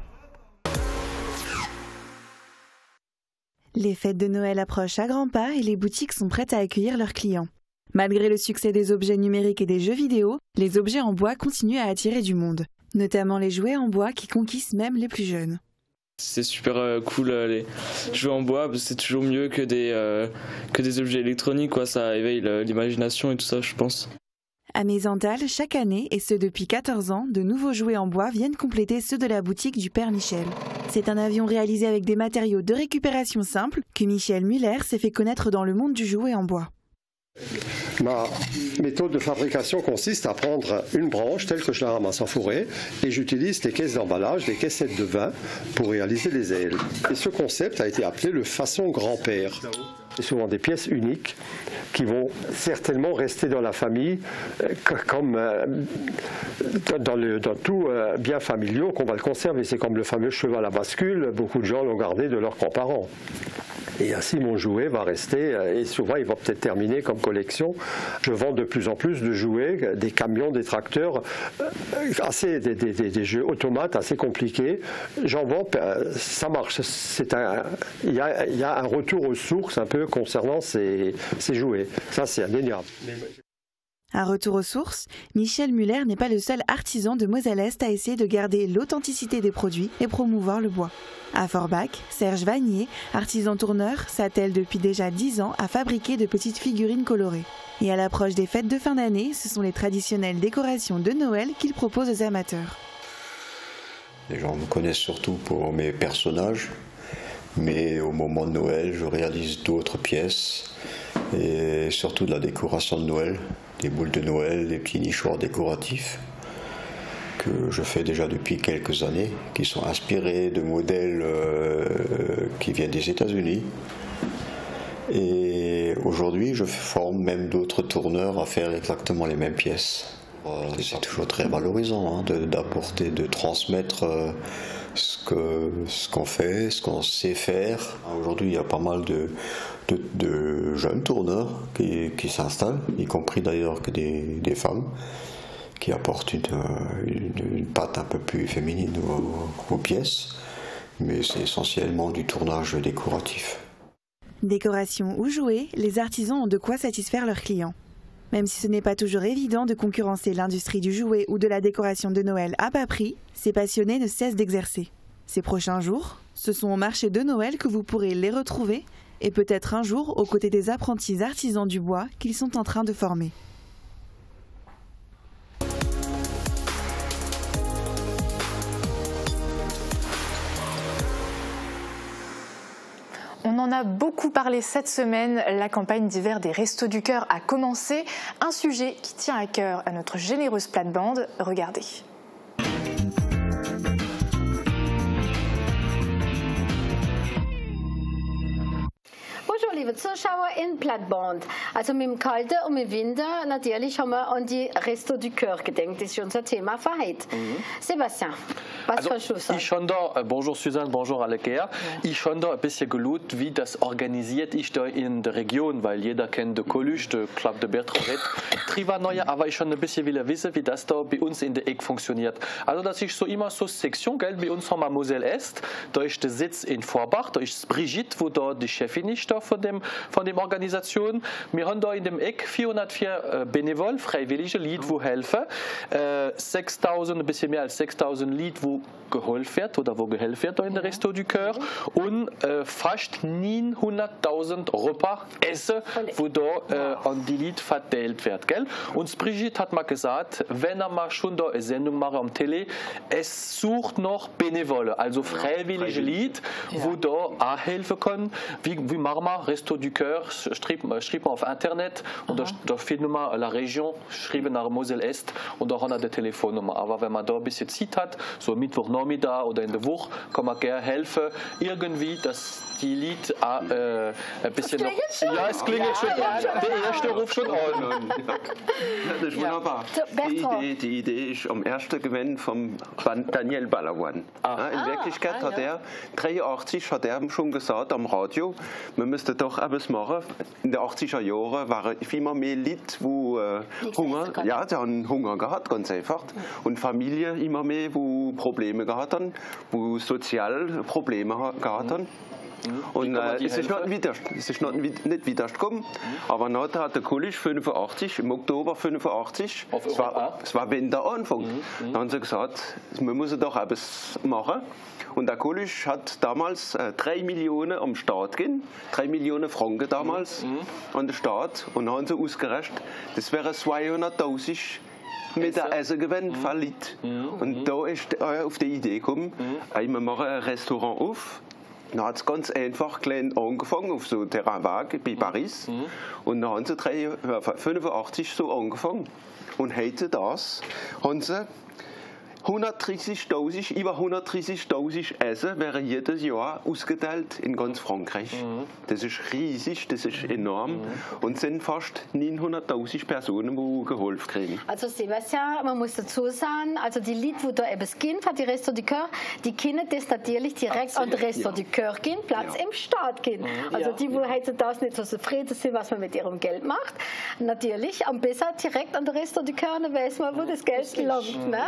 Les fêtes de Noël approchent à grands pas et les boutiques sont prêtes à accueillir leurs clients. Malgré le succès des objets numériques et des jeux vidéo, les objets en bois continuent à attirer du monde, notamment les jouets en bois qui conquistent même les plus jeunes. C'est super cool les jouets en bois, c'est toujours mieux que des objets électroniques, quoi. Ça éveille l'imagination et tout ça, je pense. À Maisenthal, chaque année, et ce depuis 14 ans, de nouveaux jouets en bois viennent compléter ceux de la boutique du Père Michel. C'est un avion réalisé avec des matériaux de récupération simples que Michel Muller s'est fait connaître dans le monde du jouet en bois. Ma méthode de fabrication consiste à prendre une branche telle que je la ramasse en forêt et j'utilise des caisses d'emballage, des caissettes de vin pour réaliser les ailes. Et ce concept a été appelé le façon grand-père. C'est souvent des pièces uniques qui vont certainement rester dans la famille comme dans tout bien familial qu'on va le conserver. C'est comme le fameux cheval à bascule, beaucoup de gens l'ont gardé de leurs grands-parents. Et ainsi, mon jouet va rester, et souvent, il va peut-être terminer comme collection. Je vends de plus en plus de jouets, des camions, des tracteurs, des jeux automates assez compliqués. J'en vends, ça marche. Il y a un retour aux sources un peu concernant ces jouets. Ça, c'est indéniable. Un retour aux sources, Michel Muller n'est pas le seul artisan de Moselle-Est à essayer de garder l'authenticité des produits et promouvoir le bois. À Forbach, Serge Vanier, artisan tourneur, s'attelle depuis déjà 10 ans à fabriquer de petites figurines colorées. Et à l'approche des fêtes de fin d'année, ce sont les traditionnelles décorations de Noël qu'il propose aux amateurs. Les gens me connaissent surtout pour mes personnages, mais au moment de Noël, je réalise d'autres pièces et surtout de la décoration de Noël, des boules de Noël, des petits nichoirs décoratifs que je fais déjà depuis quelques années, qui sont inspirés de modèles qui viennent des États-Unis. Et aujourd'hui, je forme même d'autres tourneurs à faire exactement les mêmes pièces. C'est toujours très valorisant d'apporter, de transmettre ce qu'on fait, ce qu'on sait faire. Aujourd'hui, il y a pas mal de jeunes tourneurs qui s'installent, y compris d'ailleurs que des femmes, qui apportent une patte un peu plus féminine aux pièces, mais c'est essentiellement du tournage décoratif. Décoration ou jouets, les artisans ont de quoi satisfaire leurs clients. Même si ce n'est pas toujours évident de concurrencer l'industrie du jouet ou de la décoration de Noël à bas prix, ces passionnés ne cessent d'exercer. Ces prochains jours, ce sont au marché de Noël que vous pourrez les retrouver et peut-être un jour aux côtés des apprentis artisans du bois qu'ils sont en train de former. On en a beaucoup parlé cette semaine, la campagne d'hiver des Restos du Cœur a commencé, un sujet qui tient à cœur à notre généreuse plate-bande. Regardez. Bonjour liebe Zuschauer in Plattband. Also mit dem Kalten und mit dem Winter natürlich haben wir an die Resto du Cœur gedenkt. Das ist unser Thema für heute. Sébastien, was kannst du sagen? Ich habe da, bonjour Suzanne, bonjour Alekea. Ich habe da ein bisschen geschaut, wie das organisiert ist da in der Region, weil jeder kennt den Coluche, den Club de Bertrand, Trivaneue, aber ich habe ein bisschen wissen, wie das da bei uns in der Eck funktioniert. Also das ist so immer so Sektion, gell? Bei uns haben wir Moselle-Est, da ist der Sitz in Forbach, da ist Brigitte, wo da die Chefin ist da von dem Organisation. Wir haben da in dem Eck 404 Benevol, freiwillige Leute, die helfen. 6000, ein bisschen mehr als 6000 Leute, die geholfen wird oder wo geholfen wird da in der Resto du Cœur. Und fast 900.000 Repas essen, wo da an die Leute verteilt wird. Gell? Und Brigitte hat mal gesagt, wenn er mal schon da eine Sendung macht am Tele, es sucht noch Benevole, also freiwillige Leute, wo da auch helfen können. Wie machen wir Resto du Cœur, schrieb man auf Internet und da finden wir la Region, schrieben nach Moselle-Est und da haben wir die Telefonnummer. Aber wenn man da ein bisschen Zeit hat, so eine Mittwochnachmittag oder in der Woche kann man gerne helfen, irgendwie, dass die Lied ein bisschen noch... Ja, es klingelt schon. Der erste ruft schon an. Das ist wunderbar. Die Idee ist am ersten Gewinn vom Daniel Ballerwan. In Wirklichkeit hat er 83 schon gesagt am Radio, man müsste doch etwas machen. In den 80er Jahren waren immer mehr Leute, die Hunger gehabt, ganz einfach. Und Familien immer mehr, die Probleme gehabt haben, die soziale Probleme gehabt haben. Und es ist nicht widergekommen, aber dann hat der Kulisch 85, im Oktober 85, es war Winteranfang, dann haben sie gesagt, man muss doch etwas machen. Und der Kulisch hat damals 3 Millionen am Staat gegeben, 3 Millionen Franken damals an den Staat. Und dann haben sie ausgerechnet, das wäre 200.000 mit der Essen gewinnt, verliert. Und da ist er auf die Idee gekommen, wir machen ein Restaurant auf. Dann hat es ganz einfach klein angefangen, auf so Terrain vague bei Paris. Und dann haben sie 85 so angefangen. Und heute haben sie über 130.000 Essen werden jedes Jahr ausgeteilt in ganz Frankreich. Das ist riesig, das ist enorm. Und es sind fast 900.000 Personen, die geholfen kriegen. Also Sebastian, man muss dazu sagen, also die Leute, die da etwas gehen, für die Resto du Cœur, die können das natürlich direkt an den Resto du Cœur gehen, Platz im Staat gehen. Also die, die heute das nicht so zufrieden sind, was man mit ihrem Geld macht, natürlich am besser direkt an den Resto du Cœur, dann weiß man, wo das Geld langt. Ne?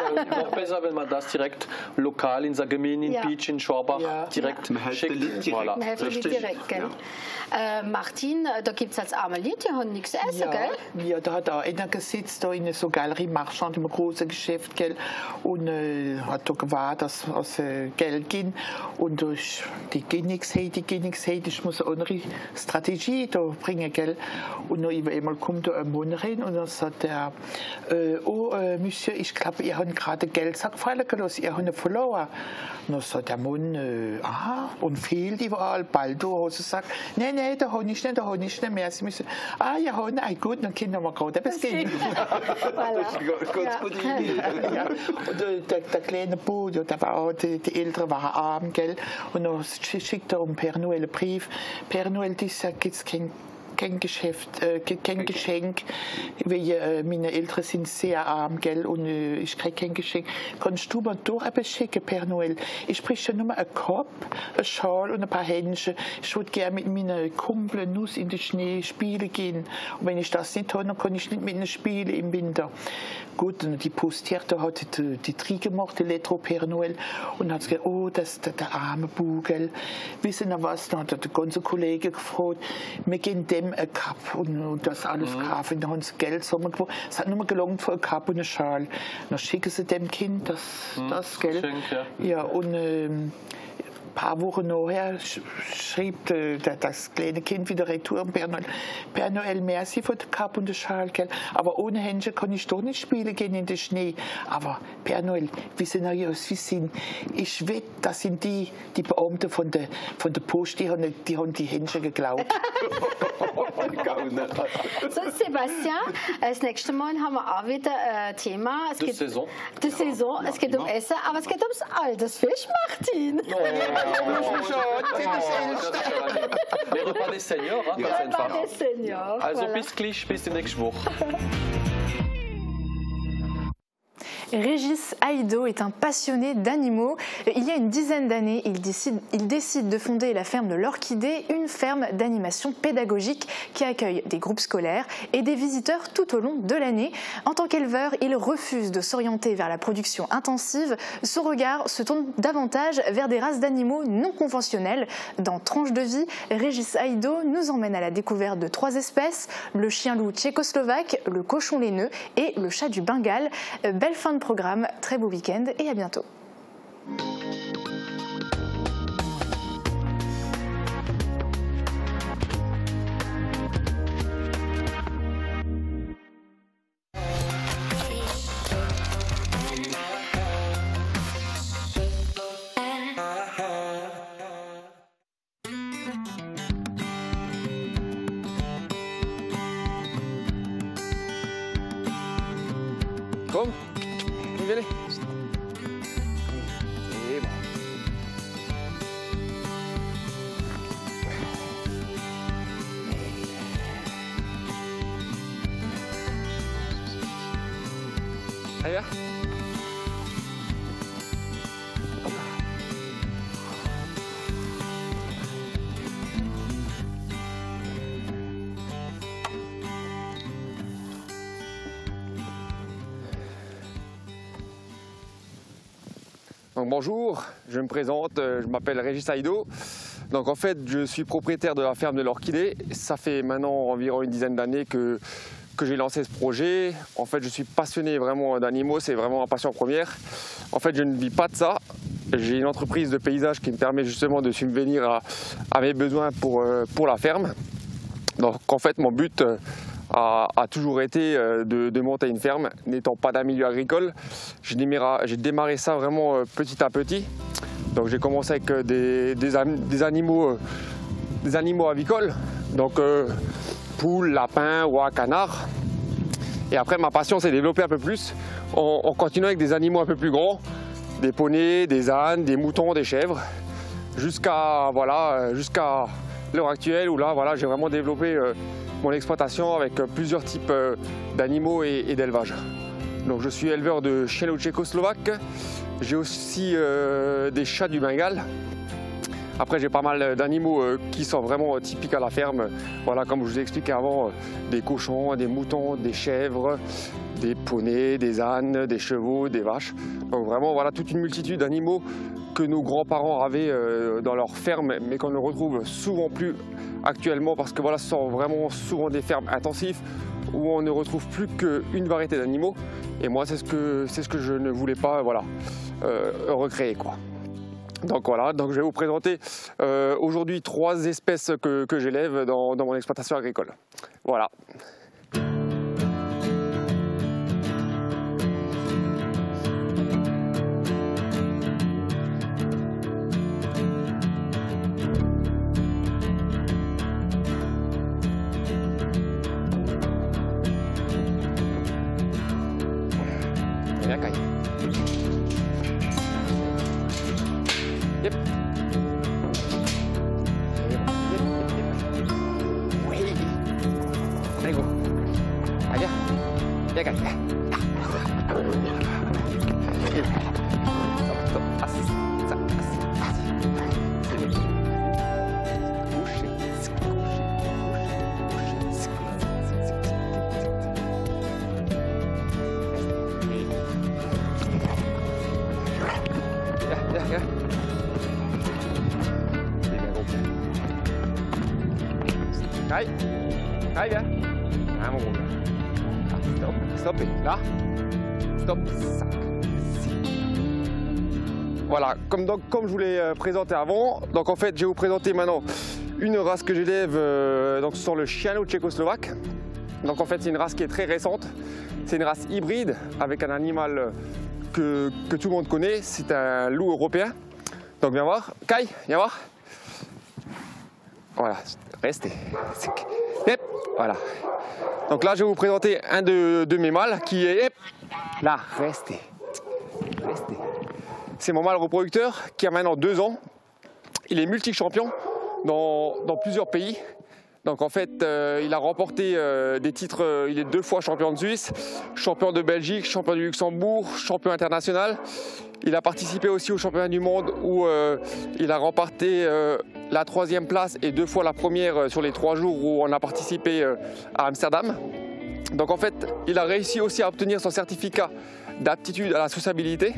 Besser, wenn man das direkt lokal in Sagemin, in Beach, in Schwabach direkt schickt. Voilà. Direkt, Martin, da gibt es als arme Leute, die haben nichts essen, gell? Ja, da hat auch einer gesetzt, da in so Galerie Marchand, in einem großen Geschäft, gell? Und hat da gewartet, dass Geld ging. Und die gehen nichts her, ich muss eine andere Strategie da bringen, gell? Und noch einmal kommt da ein Mann rein und dann sagt er, Monsieur, ich glaube, ihr habt gerade Geldsack fallen gelassen, ihr habt verloren. Und dann sagt der Mann, und fehlt überall, bald du hast gesagt, nein, da habe ich nicht mehr. Sie müssen, ja, gut, dann können wir gerade etwas gehen. Das ist ganz gute Idee. Und der kleine Bruder, der war auch, die Ältere waren arm, gell? Und dann schickt er um Père Noël einen Brief. Père Noël, dieses Jahr gibt es kein Geschenk, weil meine Eltern sind sehr arm, gell, und ich kriege kein Geschenk. Kannst du mir doch etwas schicken, Père Noël? Ich bräuchte nur einen Kopf, einen Schal und ein paar Händchen. Ich würde gerne mit meinen Kumpeln Nuss in den Schnee spielen gehen. Und wenn ich das nicht habe, dann kann ich nicht mit ihnen spielen im Winter. Gut, und die Postierte hat die drei gemacht, die Lettre Père Noël, und hat gesagt, das ist der arme Bugel. Wissen Sie was? Dann hat der ganze Kollege gefragt, wir gehen dem ein Cup und das alles kaufen. Dann haben sie Geld zusammengebracht. Es hat nur gelangt für ein Cup und einen Schal. Dann schicken sie dem Kind das Geld. Ja, und ein paar Wochen nachher schrieb das kleine Kind wieder retour an Père Noël, merci für den Cup und den Schal, gell? Aber ohne Händchen kann ich doch nicht spielen gehen in den Schnee. Aber Père Noël, wie seriös wir sind, ich wette, das sind die Beamten von der Post, die haben die Händchen geklaut. So, Sebastian, das nächste Mal haben wir auch wieder ein Thema. Es geht um Essen, aber es geht ums Altersfisch, Martin. Wäre pas des Seniors, ganz einfach. Also bis gleich, bis die nächste Woche. Régis Haïdo est un passionné d'animaux. Il y a une dizaine d'années, il décide de fonder la ferme de l'Orchidée, une ferme d'animation pédagogique qui accueille des groupes scolaires et des visiteurs tout au long de l'année. En tant qu'éleveur, il refuse de s'orienter vers la production intensive. Son regard se tourne davantage vers des races d'animaux non conventionnelles. Dans Tranche de vie, Régis Haïdo nous emmène à la découverte de 3 espèces, le chien-loup tchécoslovaque, le cochon laineux et le chat du Bengale. Belle fin de programme, très beau week-end et à bientôt. Komm, wie will ich? Allez, viens. Donc bonjour, je me présente, je m'appelle Régis Aïdo. Donc en fait, je suis propriétaire de la ferme de l'Orchidée. Ça fait maintenant environ une dizaine d'années que j'ai lancé ce projet. En fait, je suis passionné vraiment d'animaux, c'est vraiment ma passion première. En fait, je ne vis pas de ça. J'ai une entreprise de paysage qui me permet justement de subvenir à mes besoins pour la ferme. Donc en fait, mon but a toujours été de monter une ferme, n'étant pas d'un milieu agricole. J'ai démarré ça vraiment petit à petit. Donc j'ai commencé avec des animaux avicoles, donc poules, lapins, oies, canards. Et après ma passion s'est développée un peu plus en continuant avec des animaux un peu plus grands, des poneys, des ânes, des moutons, des chèvres, jusqu'à l'heure actuelle où là j'ai vraiment développé mon exploitation avec plusieurs types d'animaux et d'élevage. Donc je suis éleveur de chiens tchécoslovaques, j'ai aussi des chats du Bengale. Après j'ai pas mal d'animaux qui sont vraiment typiques à la ferme. Voilà, comme je vous ai expliqué avant, des cochons, des moutons, des chèvres, des poneys, des ânes, des chevaux, des vaches. Donc vraiment voilà toute une multitude d'animaux que nos grands-parents avaient dans leur ferme, mais qu'on ne retrouve souvent plus actuellement parce que voilà, ce sont vraiment souvent des fermes intensives où on ne retrouve plus qu'une variété d'animaux. Et moi, c'est ce que je ne voulais pas recréer, quoi. Donc voilà, donc je vais vous présenter aujourd'hui 3 espèces que j'élève dans mon exploitation agricole. Voilà. Yep. Oui. Allez, go. Allez, viens. Viens, Kai. Stop. Assis. Viens. Kai, viens. Ah, mon gros gars. Stop. Là. Stop. Sac. Voilà, comme je vous l'ai présenté avant, donc en fait je vais vous présenter maintenant une race que j'élève, donc ce sont le chiano tchécoslovaque. Donc en fait c'est une race qui est très récente, c'est une race hybride avec un animal que tout le monde connaît, c'est un loup européen. Donc viens voir, Kai, viens voir. Voilà, restez. Yep, voilà. Donc là je vais vous présenter un de mes mâles qui est là, restez. C'est mon mâle reproducteur qui a maintenant 2 ans. Il est multi-champion dans plusieurs pays. Donc en fait, il a remporté des titres, il est 2 fois champion de Suisse, champion de Belgique, champion du Luxembourg, champion international. Il a participé aussi au championnat du monde où il a remporté la 3e place et 2 fois la première sur les 3 jours où on a participé à Amsterdam. Donc en fait, il a réussi aussi à obtenir son certificat d'aptitude à la sociabilité.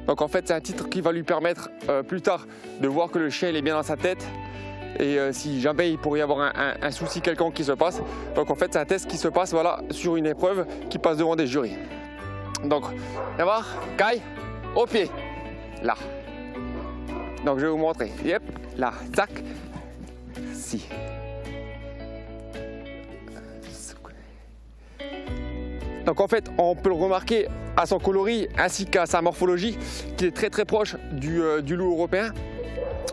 Donc en fait, c'est un titre qui va lui permettre plus tard de voir que le chien il est bien dans sa tête. Et si jamais il pourrait y avoir un souci quelconque qui se passe. Donc en fait, c'est un test qui se passe sur une épreuve qui passe devant des jurys. Donc, viens voir, Kai, au pied, là. Donc je vais vous montrer. Yep, là, tac, si. Donc en fait, on peut le remarquer à son coloris ainsi qu'à sa morphologie, qui est très très proche du loup européen,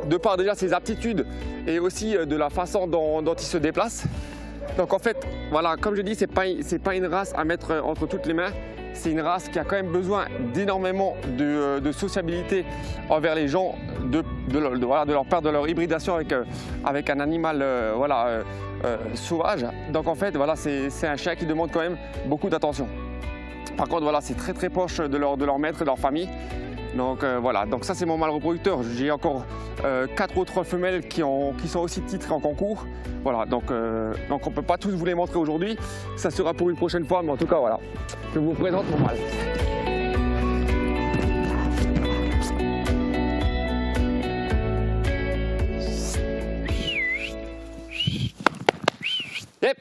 de par déjà ses aptitudes et aussi de la façon dont il se déplace. Donc en fait, voilà, comme je dis, c'est pas une race à mettre entre toutes les mains. C'est une race qui a quand même besoin d'énormément de sociabilité envers les gens, de leur part de leur hybridation avec un animal sauvage. Donc en fait, voilà, c'est un chien qui demande quand même beaucoup d'attention. Par contre, voilà, c'est très très proche de leur maître et de leur famille. Donc voilà, donc ça c'est mon mâle reproducteur. J'ai encore 4 autres femelles qui sont aussi titrées en concours. Voilà, donc on ne peut pas tous vous les montrer aujourd'hui. Ça sera pour une prochaine fois, mais en tout cas voilà, je vous présente mon mâle. Yep.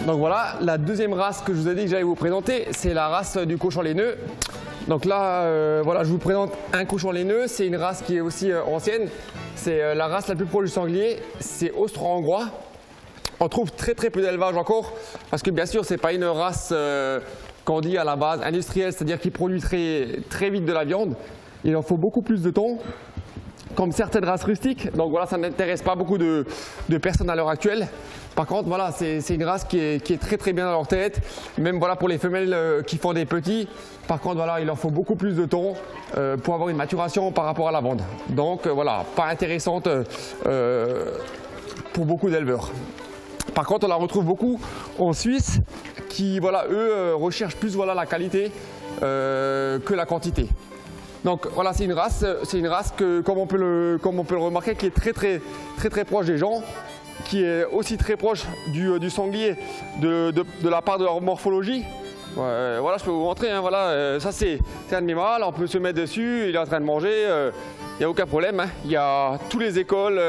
Donc voilà, la deuxième race que je vous ai dit que j'allais vous présenter, c'est la race du cochon laineux. Donc là, voilà, je vous présente un cochon laineux. C'est une race qui est aussi ancienne. C'est la race la plus proche du sanglier. C'est austro-hongrois. On trouve très très peu d'élevage encore, parce que bien sûr, c'est pas une race qu'on dit à la base industrielle, c'est-à-dire qui produit très vite de la viande. Il en faut beaucoup plus de temps, comme certaines races rustiques. Donc voilà, ça n'intéresse pas beaucoup de personnes à l'heure actuelle. Par contre, voilà, c'est une race qui est très très bien dans leur tête. Même voilà, pour les femelles qui font des petits, par contre, voilà, il leur faut beaucoup plus de temps pour avoir une maturation par rapport à la vente. Donc voilà, pas intéressante pour beaucoup d'éleveurs. Par contre, on la retrouve beaucoup en Suisse qui, voilà, eux, recherchent plus voilà, la qualité que la quantité. Donc voilà, c'est une race que, comme on peut le remarquer, qui est très proche des gens, qui est aussi très proche du sanglier de la part de leur morphologie. Voilà, je peux vous montrer, hein, voilà, ça c'est un de mes mâles, on peut se mettre dessus, il est en train de manger, il n'y a aucun problème, hein. Il y a tous les écoles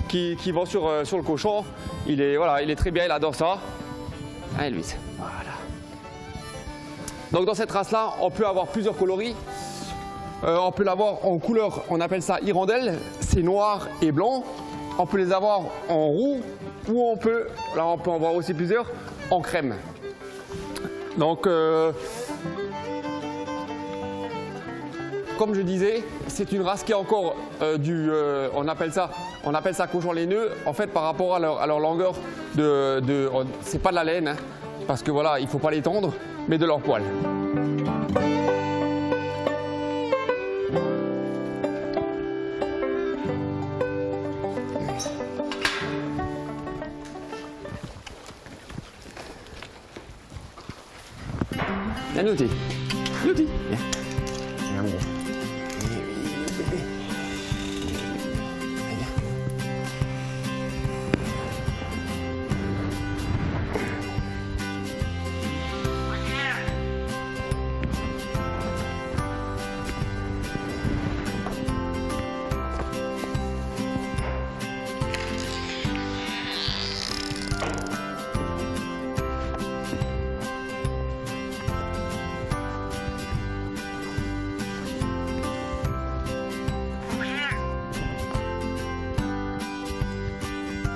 qui vont sur le cochon, il est très bien, il adore ça. Allez Louise, voilà. Donc dans cette race-là, on peut avoir plusieurs coloris. On peut l'avoir en couleur, on appelle ça hirondelle, c'est noir et blanc. On peut les avoir en roux ou on peut en voir aussi plusieurs en crème. Donc, comme je disais, c'est une race qui est encore on appelle ça cochon laineux. En fait, par rapport à leur longueur c'est pas de la laine, hein, parce que voilà, il faut pas les tondre, mais de leur poil. Luti. Luti. Viens. Viens, mon gros. Bébé. Viens.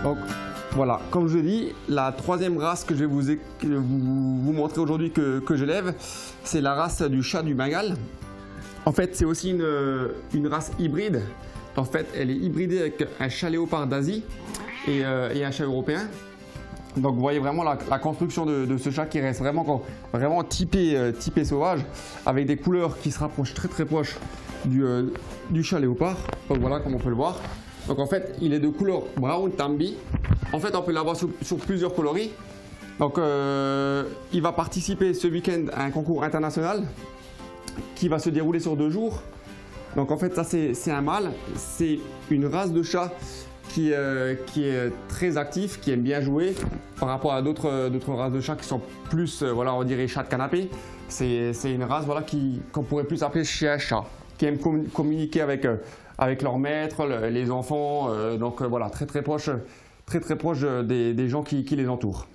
Donc voilà, comme je dis, la troisième race que je vais vous montrer aujourd'hui que j'élève, c'est la race du chat du Bengale. En fait, c'est aussi une race hybride. En fait, elle est hybridée avec un chat léopard d'Asie et un chat européen. Donc vous voyez vraiment la construction de ce chat qui reste vraiment typé sauvage, avec des couleurs qui se rapprochent très proches du chat léopard. Donc voilà, comme on peut le voir. Donc en fait, il est de couleur brown tambi. En fait, on peut l'avoir sur plusieurs coloris. Donc il va participer ce week-end à un concours international qui va se dérouler sur 2 jours. Donc en fait, ça c'est un mâle. C'est une race de chat qui est très actif, qui aime bien jouer par rapport à d'autres races de chats qui sont plus, voilà, on dirait chat de canapé. C'est une race, voilà, qu'on pourrait plus appeler chien-chat, aiment communiquer avec leurs maîtres, les enfants, donc voilà, très proche des gens qui les entourent.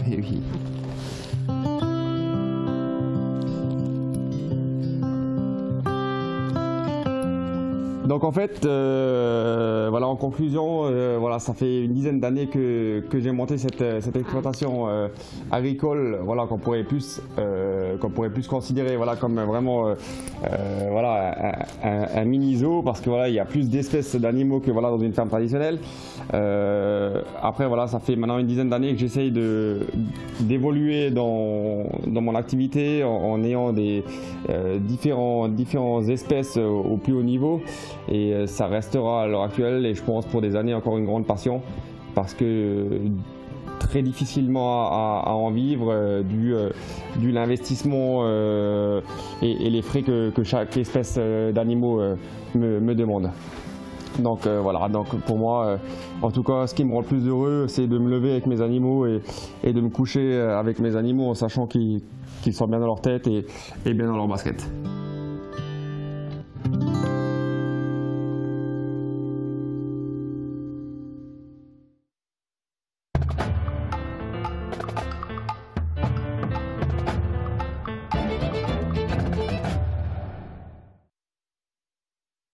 Et oui. Donc en fait, voilà, en conclusion, voilà, ça fait une dizaine d'années que j'ai monté cette exploitation agricole, voilà, qu'on pourrait plus considérer, voilà, comme vraiment voilà, un mini zoo, parce que voilà, il y a plus d'espèces d'animaux que voilà, dans une ferme traditionnelle. Après voilà, ça fait maintenant une dizaine d'années que j'essaye d'évoluer dans mon activité en ayant des différentes espèces au plus haut niveau. Et ça restera à l'heure actuelle, et je pense pour des années encore, une grande passion, parce que très difficilement à en vivre dû l'investissement et les frais que chaque espèce d'animaux me demande. Donc voilà, donc pour moi, en tout cas, ce qui me rend le plus heureux, c'est de me lever avec mes animaux et de me coucher avec mes animaux en sachant qu'ils sont bien dans leur tête et bien dans leur basket.